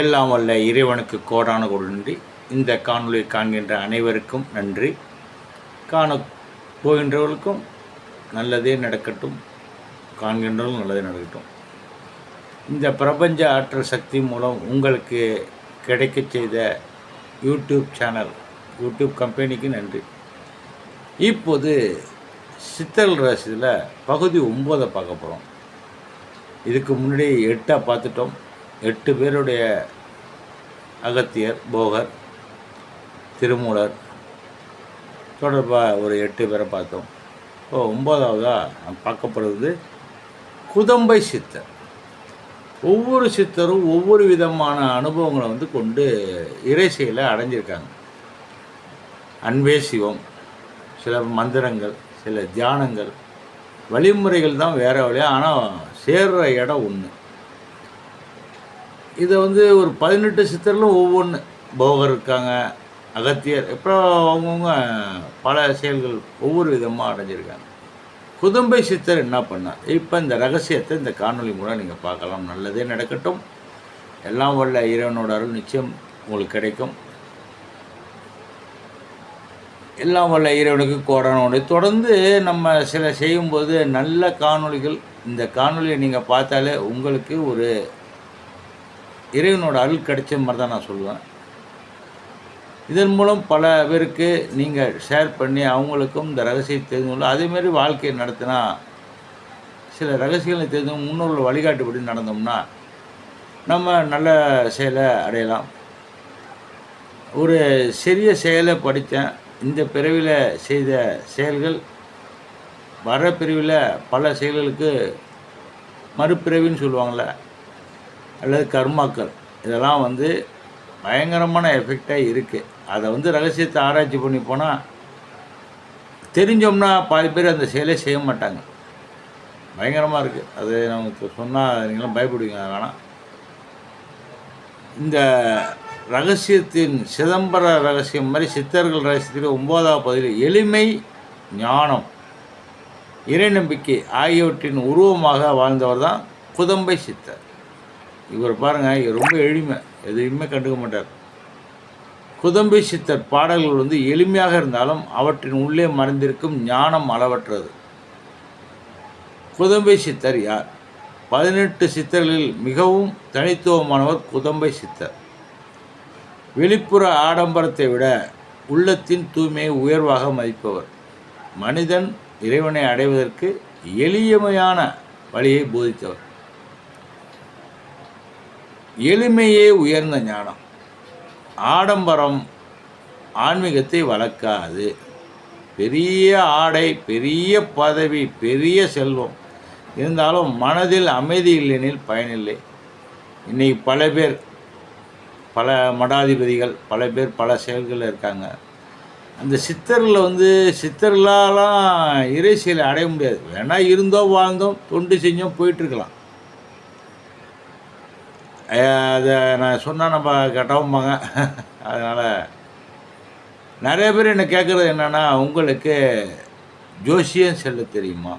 எல்லாம் வல்ல இறைவனுக்கு கோடான கோடி நன்றி. இந்த காணொலியை காண்கின்ற அனைவருக்கும் நன்றி. காண போகின்றவர்களுக்கும் நல்லதே நடக்கட்டும், காண்கின்றவர்களும் நல்லதே நடக்கட்டும். இந்த பிரபஞ்ச ஆற்றல் சக்தி மூலம் உங்களுக்கு கிடைக்க செய்த யூடியூப் சேனல், யூடியூப் கம்பெனிக்கு நன்றி. இப்போது சித்தல் ரகசியத்தில் பகுதி 9 பார்க்க போகிறோம். இதுக்கு முன்னாடி 8 பார்த்துட்டோம். 8 பேருடைய அகத்தியர், போகர், திருமூலர் தொடர்பாக ஒரு 8 பேரை பார்த்தோம். இப்போ 9வதாக பார்க்கப்படுவது குதம்பை சித்தர். ஒவ்வொரு சித்தரும் ஒவ்வொரு விதமான அனுபவங்களை கொண்டு இறை செயலை அடைஞ்சிருக்காங்க. அன்பே சிவம், சில மந்திரங்கள், சில தியானங்கள், வழிமுறைகள் தான் வேறு வழியாக, ஆனால் சேர்கிற இடம் ஒன்று. இதை ஒரு 18 சித்தர்களும் ஒவ்வொன்று, போகர் இருக்காங்க, அகத்தியர், இப்போ அவங்கவுங்க பல செயல்கள் ஒவ்வொரு விதமாக அடைஞ்சிருக்காங்க. குதம்பை சித்தர் என்ன பண்ணார்? இப்போ இந்த ரகசியத்தை இந்த காணொலி மூலம் நீங்கள் பார்க்கலாம். நல்லதே நடக்கட்டும். எல்லாம் வல்ல இறைவனோட அருள் நிச்சயம் உங்களுக்கு கிடைக்கும். எல்லாம் வல்ல இறைவனுக்கு கோடானோடு தொடர்ந்து நம்ம சில செய்யும்போது நல்ல காணொலிகள், இந்த காணொலியை நீங்கள் பார்த்தாலே உங்களுக்கு ஒரு இறைவனோட அருள் கிடைச்ச மாதிரி தான் நான் சொல்லுவேன். இதன் மூலம் பல பேருக்கு நீங்கள் ஷேர் பண்ணி அவங்களுக்கும் இந்த ரகசியத்தை தெரிஞ்சுக்கொள்ள, அதேமாரி வாழ்க்கையை நடத்தினா சில ரகசியங்களை தெரிஞ்சு முன்னோர்கள் வழிகாட்டுப்படி நடந்தோம்னா நம்ம நல்ல செயலை அடையலாம். ஒரு சிறிய செயலை படித்தேன். இந்த பிறவியில் செய்த செயல்கள் வர பிரிவில் பல செயல்களுக்கு மறுபிறவின்னு சொல்லுவாங்கள்ல, அல்லது கர்மாக்கள், இதெல்லாம் பயங்கரமான எஃபெக்டாக இருக்குது. அதை ரகசியத்தை ஆராய்ச்சி பண்ணி போனால் தெரிஞ்சோம்னா பாதி பேர் அந்த செயலை செய்ய மாட்டாங்க. பயங்கரமாக இருக்குது. அது நமக்கு சொன்னால் நீங்களும் பயப்படுவீங்க. அதனால் இந்த ரகசியத்தின் சிதம்பர ரகசியம் மாதிரி சித்தர்கள் ரகசியத்தில் 9வது பகுதியில் எளிமை, ஞானம், இறை நம்பிக்கை ஆகியவற்றின் உருவமாக வாழ்ந்தவர் தான் குதம்பை சித்தர். இவர் பாருங்கள், இவர் ரொம்ப எளிமை, எதையுமே கண்டுக்க மாட்டார். குதம்பை சித்தர் பாடல்கள் எளிமையாக இருந்தாலும் அவற்றின் உள்ளே மறைந்திருக்கும் ஞானம் அளவற்றது. குதம்பை சித்தர் யார்? 18 சித்தர்களில் மிகவும் தனித்துவமானவர் குதம்பை சித்தர். வெளிப்புற ஆடம்பரத்தை விட உள்ளத்தின் தூய்மையை உயர்வாக மதிப்பவர். மனிதன் இறைவனை அடைவதற்கு எளிமையான வழியை போதித்தவர். எளிமையே உயர்ந்த ஞானம். ஆடம்பரம் ஆன்மீகத்தை வளர்க்காது. பெரிய ஆடை, பெரிய பதவி, பெரிய செல்வம் இருந்தாலும் மனதில் அமைதி இல்லைனில் பயனில்லை. இன்றைக்கி பல பேர், பல மடாதிபதிகள், பல பேர் பல செயல்களில் இருக்காங்க. அந்த சித்தர்களில் சித்தர்களாலாம் இறை செயலை அடைய முடியாது. வேணால் இருந்தோம், வாழ்ந்தோம், தொண்டு செஞ்சோம், போயிட்டுருக்கலாம். அதை நான் சொன்னால் நம்ம கெட்டவும்பாங்க. அதனால் நிறைய பேர் என்னை கேட்குறது என்னென்னா, உங்களுக்கு ஜோசியம் சொல்ல தெரியுமா,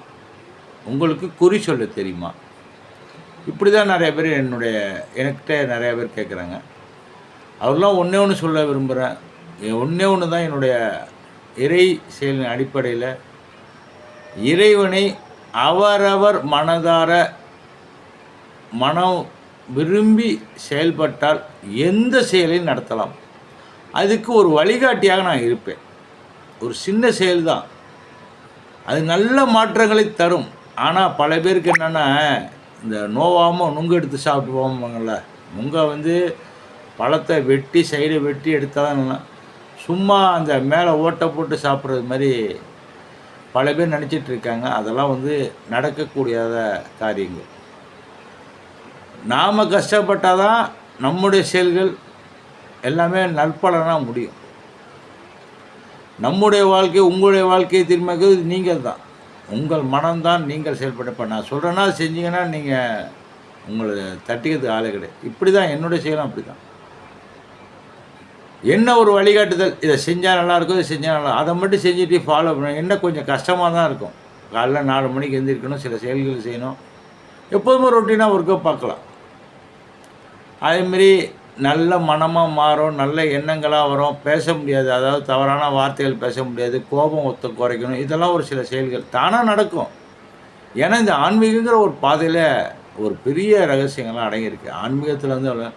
உங்களுக்கு குறி சொல்ல தெரியுமா? இப்படி தான் நிறைய பேர் என்கிட்ட நிறைய பேர் கேட்குறாங்க. அவரெல்லாம் ஒன்றே ஒன்று சொல்ல விரும்புகிறேன். ஒன்றே ஒன்று தான் என்னுடைய இறை செயலின் அடிப்படையில், இறைவனை அவரவர் மனதார மனம் விரும்பி செயல்பட்டால் எந்த செயலையும் நடத்தலாம். அதுக்கு ஒரு வழிகாட்டியாக நான் இருப்பேன். ஒரு சின்ன செயல்தான், அது நல்ல மாற்றங்களை தரும். ஆனால் பல பேருக்கு என்னென்னா, இந்த நோவாமல் நுங்கு எடுத்து சாப்பிட்டு போவாங்கல்ல, நுங்கை பழத்தை வெட்டி சைடை வெட்டி எடுத்தால் தான், சும்மா அந்த மேலே ஓட்டை போட்டு சாப்பிட்றது மாதிரி பல பேர் நினச்சிட்ருக்காங்க. அதெல்லாம் நடக்கக்கூடியாத காரியங்கள். நாம் கஷ்டப்பட்டால் தான் நம்முடைய செயல்கள் எல்லாமே நற்பலனாக முடியும். நம்முடைய வாழ்க்கை, உங்களுடைய வாழ்க்கையை தீர்மானிக்கிறது நீங்கள் தான். உங்கள் மனம்தான் நீங்கள் செயல்பட. நான் சொல்கிறேன்னா செஞ்சீங்கன்னா நீங்கள் உங்களை தட்டிக்கிறதுக்கு ஆளே கிடையாது. இப்படி தான் என்னுடைய செயலும். அப்படி தான் என்ன ஒரு வழிகாட்டுதல், இதை செஞ்சால் நல்லாயிருக்கும், இதை செஞ்சால் நல்லா, அதை மட்டும் செஞ்சுட்டு ஃபாலோ பண்ண என்ன கொஞ்சம் கஷ்டமாக தான் இருக்கும். காலைல 4 மணிக்கு எழுந்திரிக்கணும், சில செயல்கள் செய்யணும். எப்போதுமே ரொட்டீனாக ஒர்க்கை பார்க்கலாம். அதேமாரி நல்ல மனமாக மாறும், நல்ல எண்ணங்களாக வரும், பேச முடியாது. அதாவது தவறான வார்த்தைகள் பேச முடியாது, கோபம் குறைக்கணும். இதெல்லாம் ஒரு சில செயல்கள் தானாக நடக்கும். ஏன்னா இந்த ஆன்மீகங்கிற ஒரு பாதையில் ஒரு பெரிய ரகசியங்கள்லாம் அடங்கியிருக்கு. ஆன்மீகத்தில் வந்து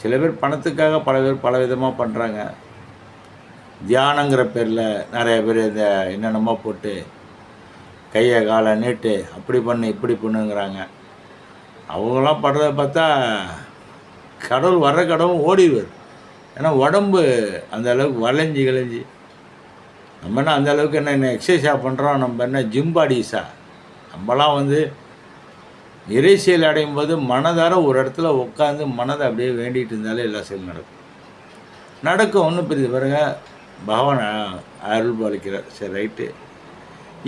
சில பேர் பணத்துக்காக பல பேர் பல விதமாக பண்ணுறாங்க. தியானங்கிற பேரில் நிறைய பேர் இந்த என்னென்னமோ போட்டு கையை காலை நீட்டு அப்படி பண்ணு இப்படி பண்ணுங்கிறாங்க. அவங்களாம் படுறத பார்த்தா கடவுள் வர்ற கடவுள் ஓடிடுவார். ஏன்னா உடம்பு அந்த அளவுக்கு வளைஞ்சி கிளைஞ்சி நம்ம என்ன அந்த அளவுக்கு என்ன எக்ஸசைஸாக பண்ணுறோம், நம்ம என்ன ஜிம் பாடிஸா? நம்மலாம் வந்து இறை செயல் அடையும் போது மனதார ஒரு இடத்துல உட்காந்து மனதை அப்படியே வேண்டிகிட்டு இருந்தாலே எல்லா செயலும் நடக்கும். ஒன்றும் பெரிய பாருங்க, பகவான் அருள் பாலிக்கிறார். சரி, ரைட்டு.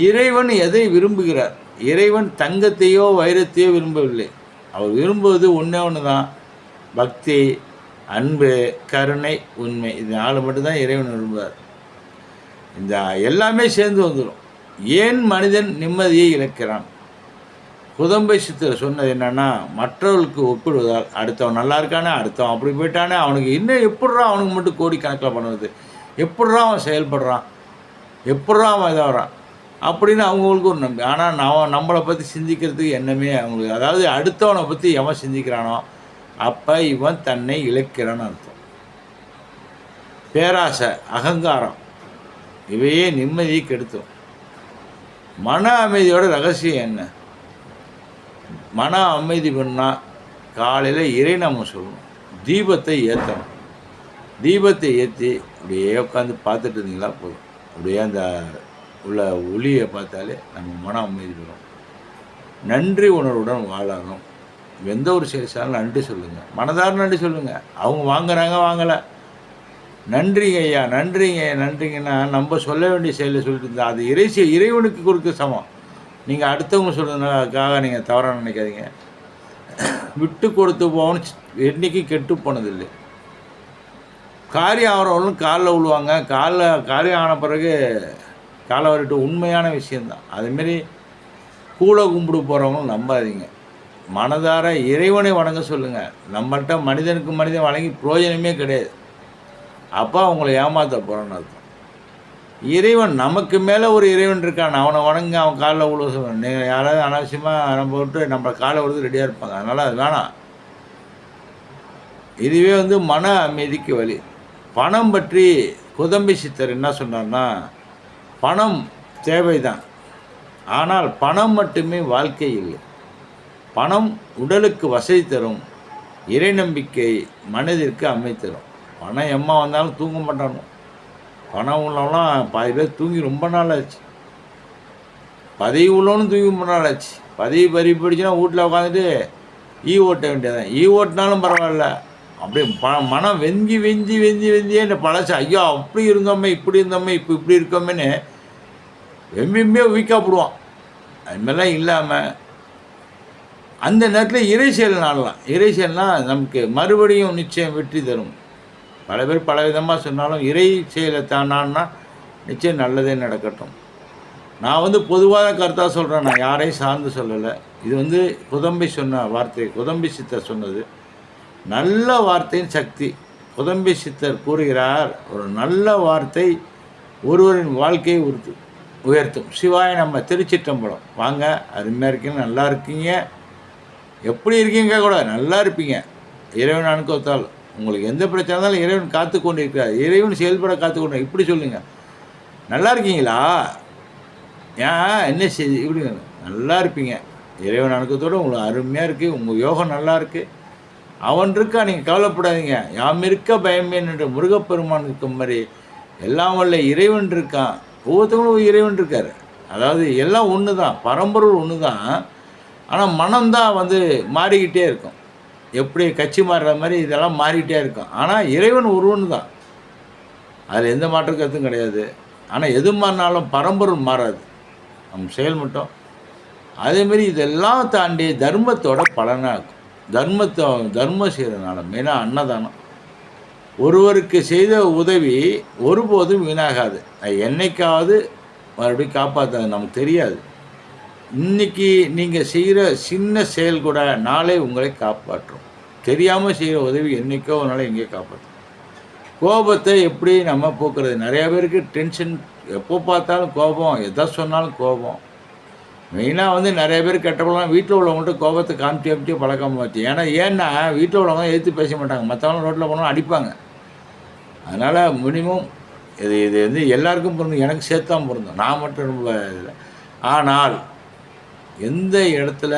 இறைவன் எதை விரும்புகிறார்? இறைவன் தங்கத்தையோ வைரத்தையோ விரும்பவில்லை. அவர் விரும்புவது ஒன்றே ஒன்று தான், பக்தி, அன்பு, கருணை, உண்மை. இது 4 மட்டும்தான் இறைவன் விரும்புவார். இந்த எல்லாமே சேர்ந்து வந்துடும். ஏன் மனிதன் நிம்மதியை இழக்கிறான்? குதம்பை சித்தர் சொன்னது என்னென்னா, மற்றவர்களுக்கு ஒப்பிடுவதால் அடுத்தவன் நல்லா இருக்கானே, அடுத்தவன் அப்படி போயிட்டானே, அவனுக்கு இன்னும் எப்பட்றா அவனுக்கு மட்டும் கோடிக்கணக்கில் பண்ணுவது, எப்பட்றா அவன் செயல்படுறான், எப்பட்றா அவன் இதாகிறான் அப்படின்னு அவங்களுக்கு ஒரு நம்பி. ஆனால் நம்மளை பற்றி சிந்திக்கிறதுக்கு எண்ணமே அவங்களுக்கு, அதாவது அடுத்தவனை பற்றி எவன் சிந்திக்கிறானோ அப்போ இவன் தன்னை இழக்கிறான்னு அர்த்தம். பேராசை, அகங்காரம் இவையே நிம்மதியை கெடுத்தும். மன அமைதியோட ரகசியம் என்ன? மன அமைதி பண்ணால் காலையில் இறை நாம சொல்லணும், தீபத்தை ஏற்றணும். தீபத்தை ஏற்றி அப்படியே உட்காந்து பார்த்துட்டு இருந்தீங்களா போதும். அப்படியே அந்த உள்ள ஒளியை பார்த்தாலே நம்ம மன அமைதி வரும். நன்றி உணர்வுடன் வாழணும். எந்த ஒரு செயல்சாலும் நன்றி சொல்லுங்கள், மனதார நன்றி சொல்லுங்கள். அவங்க வாங்குறாங்க வாங்கலை, நன்றிங்க ஐயா நன்றிங்க நன்றிங்கன்னா நம்ம சொல்ல வேண்டிய செயலை சொல்லிட்டு இருந்தால் அது இறைவனுக்கு கொடுக்க சமம். நீங்கள் அடுத்தவங்க சொல்கிறதுக்காக நீங்கள் தவறாக நினைக்காதீங்க. விட்டு கொடுத்து போகணும், என்றைக்கு கெட்டு போனதில்லை. காரியம் ஆகிறவங்களும் காலில் விழுவாங்க, காரியம் ஆன பிறகு காலை வரைட்டு உண்மையான விஷயந்தான். அதுமாரி கூட கும்பிடு போகிறவங்களும் நம்பாதீங்க. மனதார இறைவனை வணங்க சொல்லுங்கள். நம்மள்கிட்ட மனிதனுக்கு மனிதன் வணங்கி பிரயோஜனமே கிடையாது. அப்போ அவங்கள ஏமாற்ற போகிறோன்னு அர்த்தம். இறைவன் நமக்கு மேலே ஒரு இறைவன் இருக்கான், அவனை வணங்க, அவன் காலில் விழுவ சொல்லுவேன். நீங்கள் யாராவது அனாவசியமாக நம்ம விட்டு நம்ம காலை விழுது ரெடியாக இருப்பாங்க. அதனால் அது வேணாம். இதுவே வந்து மன அமைதிக்கு வழி. பணம் பற்றி குதம்பை சித்தர் என்ன சொன்னார்னா, பணம் தேவைதான், ஆனால் பணம் மட்டுமே வாழ்க்கை இல்லை. பணம் உடலுக்கு வசதி தரும், இறை நம்பிக்கை மனதிற்கு அமை தரும். பணம் எம்மா வந்தாலும் தூங்க மாட்டானோ. பணம் உள்ளவெல்லாம் பாதி பேர் தூங்கி ரொம்ப நாள் ஆச்சு. பதவி உள்ளவனும் தூங்கி ரொம்ப நாள் ஆச்சு. பதவி பறி போயிடுச்சுன்னா வீட்டில் உட்காந்துட்டு ஓட்ட வேண்டியதான். ஓட்டினாலும் பரவாயில்ல, அப்படியே மனம் வெந்தியே இந்த பழசு, ஐயோ அப்படி இருந்தோமே இப்படி இருந்தோமே இப்போ இப்படி இருக்கோமேன்னு வெம்பியுமே வீக்காப்படுவான். அதுமாதிரிலாம் இல்லாமல் அந்த நேரத்தில் இறை செயல் நாடலாம். இறை செயல்னால் நமக்கு மறுபடியும் நிச்சயம் வெற்றி தரும். பல பேர் பல விதமாக சொன்னாலும் இறை செயலை தானான்னா நிச்சயம் நல்லதே நடக்கட்டும். நான் வந்து பொதுவான கருத்தாக சொல்கிறேன், நான் யாரையும் சார்ந்து சொல்லலை. இது வந்து குதம்பை சொன்ன வார்த்தை, குதம்பை சித்தர் சொன்னது. நல்ல வார்த்தையின் சக்தி. குதம்பை சித்தர் கூறுகிறார், ஒரு நல்ல வார்த்தை ஒருவரின் வாழ்க்கையை உயர்த்தும். சிவாய நம்ம திருச்சிற்றம்பலம். வாங்க, அருமையாக இருக்கீங்க, நல்லா இருக்கீங்க, எப்படி இருக்கீங்க கூட நல்லா இருப்பீங்க. இறைவன் அனுக்கத்தால் உங்களுக்கு எந்த பிரச்சனை இருந்தாலும் இறைவன் காத்து கொண்டு இருக்கிறார். இறைவன் செயல்பட காத்து கொண்டு. இப்படி சொல்லுங்கள், நல்லா இருக்கீங்களா, ஏன் என்ன செய்தி, இப்படி நல்லா இருப்பீங்க. இறைவன் அனுக்கத்தோடு உங்களுக்கு அருமையாக இருக்குது, உங்கள் யோகம் நல்லா இருக்குது, அவன் இருக்கா, நீங்கள் கவலைப்படாதீங்க. யாம் இருக்க பயமேன் என்று முருகப்பெருமான் இருக்கும் மாதிரி எல்லாம் வல்ல இறைவன் இருக்கான். ஒவ்வொருத்தவங்களும் இறைவன் இருக்கார். அதாவது எல்லாம் ஒன்று தான், பரம்பொருள் ஒன்று தான். ஆனால் மனம்தான் வந்து மாறிக்கிட்டே இருக்கும். எப்படி கட்சி மாறுற மாதிரி இதெல்லாம் மாறிக்கிட்டே இருக்கும். ஆனால் இறைவன் ஒருவன் தான், அதில் எந்த மாற்று கருத்தும் கிடையாது. ஆனால் எது மாறினாலும் பரம்பொருள் மாறாது, நம்ம செயல் மட்டும். அதேமாரி இதெல்லாம் தாண்டி தர்மத்தோட பலனாக இருக்கும். தர்மம் செய்கிறதுனால மெயினாக அன்னதானம். ஒருவருக்கு செய்த உதவி ஒருபோதும் வீணாகாது. என்னைக்காவது மறுபடியும் காப்பாற்றாது, நமக்கு தெரியாது. இன்றைக்கி நீங்கள் செய்கிற சின்ன செயல் கூட நாளை உங்களை காப்பாற்றும். தெரியாமல் செய்கிற உதவி என்றைக்கோ ஒரு நாள் எங்கேயோ காப்பாற்றும். கோபத்தை எப்படி நம்ம போக்குறது? நிறையா பேருக்கு டென்ஷன், எப்போ பார்த்தாலும் கோபம், எதை சொன்னாலும் கோபம். மெயினாக வந்து நிறைய பேர் கெட்ட பழக்கம், வீட்டில் உள்ளவங்கள்ட்ட கோபத்தை காமிச்சு பழக்கமாச்சு. ஏன்னா வீட்டில் உள்ளவங்க எதிர்த்து பேச மாட்டாங்க, மற்றவங்க ரோட்டில் போனாலும் அடிப்பாங்க. அதனால் மினிமம் இது இது வந்து எல்லாருக்கும் பொருந்தும், எனக்கு சேர்த்து தான் பொருந்தும், நான் மட்டும் ரொம்ப இதில். ஆனால் எந்த இடத்துல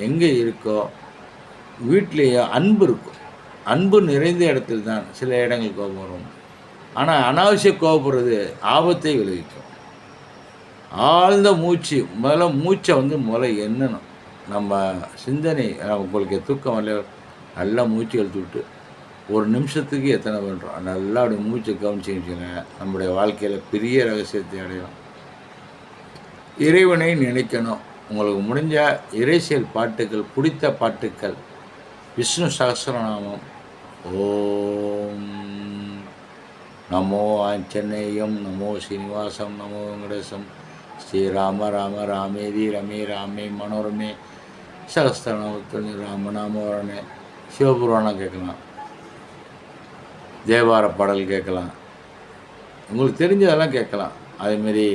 எங்கே இருக்கோ வீட்டிலேயே அன்பு இருக்கும். அன்பு நிறைந்த இடத்தில் தான் சில இடங்கள் கோபம் வரும். ஆனால் அனாவசிய கோபப்படுறது ஆபத்தை விளைவிக்கும். ஆழ்ந்த மூச்சு, மூச்சை வந்து எண்ணணும். நம்ம சிந்தனை, உங்களுக்கு தூக்கம் வரல, நல்லா மூச்சு இழுத்து விட்டு ஒரு நிமிஷத்துக்கு எத்தனை பண்ணுறோம், நல்லா அப்படி மூச்சை கவனிச்சுங்க. நம்முடைய வாழ்க்கையில் பெரிய ரகசியத்தை அடையும். இறைவனை நினைக்கணும். உங்களுக்கு முடிஞ்ச இறைசியல் பாட்டுகள், பிடித்த பாட்டுக்கள், விஷ்ணு சகஸ்ரநாமம், ஓம் நமோ ஆஞ்சநேயம், நமோ சீனிவாசம், நமோ வெங்கடேசம், ஸ்ரீராம ராம ராமேதி ரமே ராமே மனோரமே, சகஸ்ரநாமத்தில் ராமநாமவரணே, சிவபுராணம் கேட்கலாம், தேவார பாடல் கேட்கலாம், உங்களுக்கு தெரிஞ்சதெல்லாம் கேட்கலாம். அதேமாரி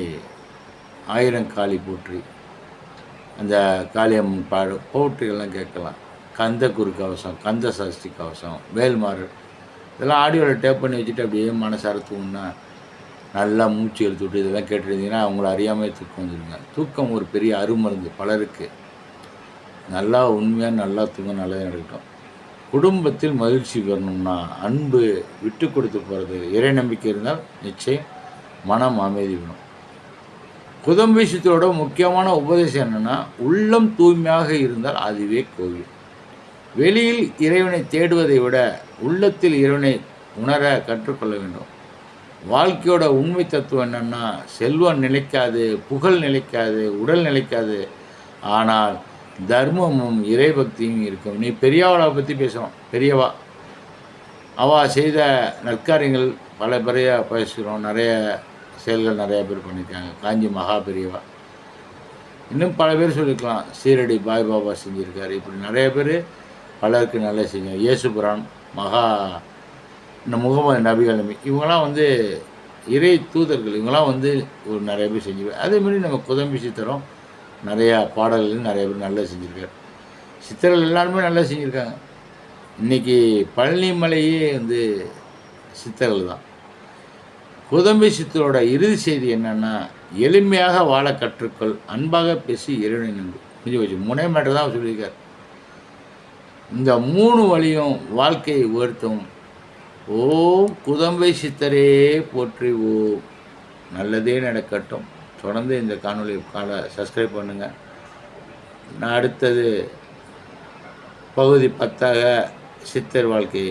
ஆயிரங்காளி போற்றி, அந்த காளியம்மன் போற்றிகள்லாம் கேட்கலாம். கந்த குரு கவசம், கந்த சஷ்டி கவசம், வேல்மாறு, இதெல்லாம் ஆடியோவில் டேப் பண்ணி வச்சுட்டு அப்படியே மனசார தூங்கினா நல்லா மூச்சு இழுத்து விட்டு இதெல்லாம் கேட்டுருந்தீங்கன்னா அவங்கள அறியாமல் தூக்கம் வந்துடுங்க. தூக்கம் ஒரு பெரிய அருமருந்து பலருக்கு. நல்லா உண்மையாக நல்லா தூக்கம் நல்லதாக நடக்கட்டும். குடும்பத்தில் மகிழ்ச்சி வரணும்னா அன்பு, விட்டு கொடுத்து போகிறது, இறை நம்பிக்கை இருந்தால் நிச்சயம் மனம் அமைதி வேணும். குதம்பீசத்தோட முக்கியமான உபதேசம் என்னென்னா, உள்ளம் தூய்மையாக இருந்தால் அதுவே கோவில். வெளியில் இறைவனை தேடுவதை விட உள்ளத்தில் இறைவனை உணர கற்றுக்கொள்ள வேண்டும். வாழ்க்கையோட உண்மை தத்துவம் என்னென்னா, செல்வம் நிலைக்காது, புகழ் நிலைக்காது, உடல் நிலைக்காது, ஆனால் தர்மமும் இறைபக்தியும் இருக்கும். நீ பெரியவாளை பற்றி பேசுகிறோம், பெரியவா அவள் செய்த நற்காரியங்கள் பல பெரிய பேசுகிறோம், நிறைய செயல்கள் நிறையா பேர் பண்ணியிருக்காங்க. காஞ்சி மகா பெரியவா, இன்னும் பல பேர் சொல்லியிருக்கலாம், சீரடி பாய் பாபா செஞ்சுருக்காரு, இப்படி நிறைய பேர் பலருக்கு நல்லா செஞ்சாங்க. இயேசுபிரான், இந்த முகமது நபிகள் நபி, இவங்களாம் வந்து இறை தூதர்கள், இவங்களாம் வந்து ஒரு நிறைய பேர் செஞ்சு. அதேமாரி நம்ம குதம்பி சித்தரும் நிறையா பாடல்கள் நிறைய பேர் நல்லா செஞ்சுருக்காரு. சித்தர்கள் எல்லாருமே நல்லா செஞ்சுருக்காங்க. இன்றைக்கி பழனிமலையே வந்து சித்தர்கள் தான். குதம்பி சித்தரோட இறுதி செய்தி என்னென்னா, எளிமையாக வாழ கற்றுக்கொள், அன்பாக பேசி இறைவனை நம்பு. முடிஞ்சு வச்சு 3 மேட்டர் தான் சொல்லியிருக்கார். இந்த 3 வழியும் வாழ்க்கையை உயர்த்தும். ஓம் குதம்பை சித்தரே போற்றி. ஓம் நல்லதே நடக்கட்டும். தொடர்ந்து இந்த காணொலி சப்ஸ்கிரைப் பண்ணுங்கள். நான் அடுத்தது பகுதி 10ஆக சித்தர் வாழ்க்கை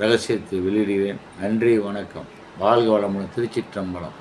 ரகசியத்தை வெளியிடுகிறேன். நன்றி, வணக்கம். வாழ்க வளமுடன். திருச்சிற்றம்பலம்.